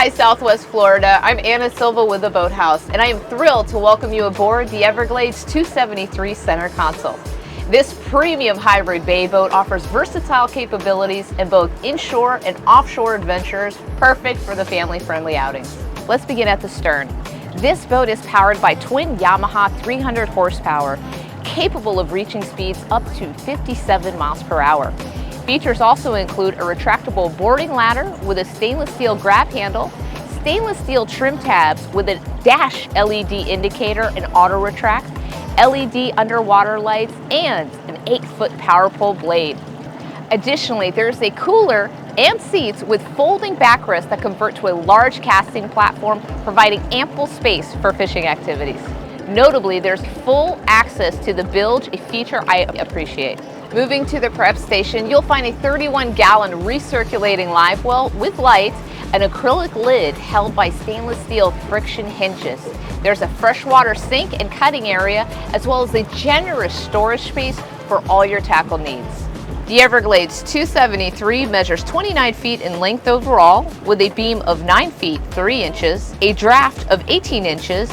Hi, Southwest Florida. I'm Anna Silva with the Boathouse, and I am thrilled to welcome you aboard the Everglades 273 Center Console. This premium hybrid bay boat offers versatile capabilities in both inshore and offshore adventures, perfect for the family-friendly outings. Let's begin at the stern. This boat is powered by twin Yamaha 300 horsepower, capable of reaching speeds up to 57 miles per hour. Features also include a retractable boarding ladder with a stainless steel grab handle, stainless steel trim tabs with a dash LED indicator and auto retract, LED underwater lights, and an 8-foot power pole blade. Additionally, there's a cooler and seats with folding backrests that convert to a large casting platform, providing ample space for fishing activities. Notably, there's full access to the bilge, a feature I appreciate. Moving to the prep station, you'll find a 31-gallon recirculating live well with lights, an acrylic lid held by stainless steel friction hinges. There's a freshwater sink and cutting area, as well as a generous storage space for all your tackle needs. The Everglades 273 measures 29 feet in length overall, with a beam of 9 feet 3 inches, a draft of 18 inches,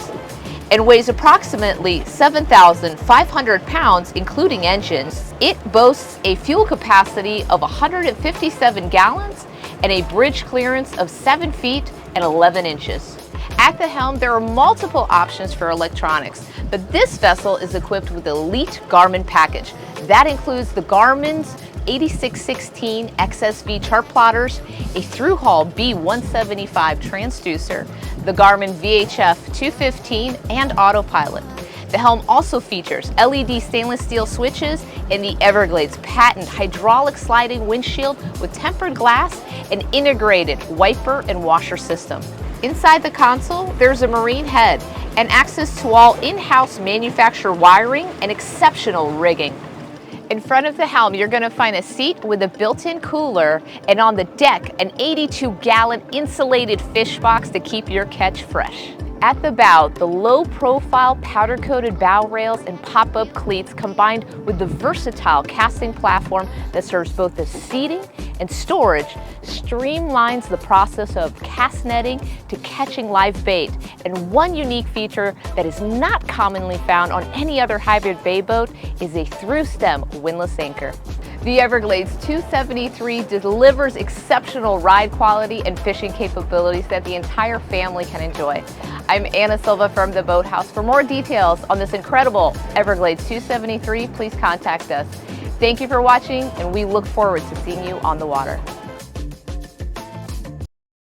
and weighs approximately 7,500 pounds, including engines. It boasts a fuel capacity of 157 gallons and a bridge clearance of 7 feet and 11 inches. At the helm, there are multiple options for electronics, but this vessel is equipped with the elite Garmin package. That includes the Garmin's 8616 XSV chart plotters, a through-hull B175 transducer, the Garmin VHF 215, and autopilot. The helm also features LED stainless steel switches and the Everglades patent hydraulic sliding windshield with tempered glass and integrated wiper and washer system. Inside the console, there's a marine head and access to all in-house manufactured wiring and exceptional rigging. In front of the helm, you're going to find a seat with a built-in cooler, and on the deck, an 82-gallon insulated fish box to keep your catch fresh. At the bow, the low-profile powder-coated bow rails and pop-up cleats combined with the versatile casting platform that serves both as seating and storage streamlines the process of cast netting to catching live bait. And one unique feature that is not commonly found on any other hybrid bay boat is a through-stem windlass anchor. The Everglades 273 delivers exceptional ride quality and fishing capabilities that the entire family can enjoy. I'm Anna Silva from the Boathouse. For more details on this incredible Everglades 273, please contact us. Thank you for watching, and we look forward to seeing you on the water.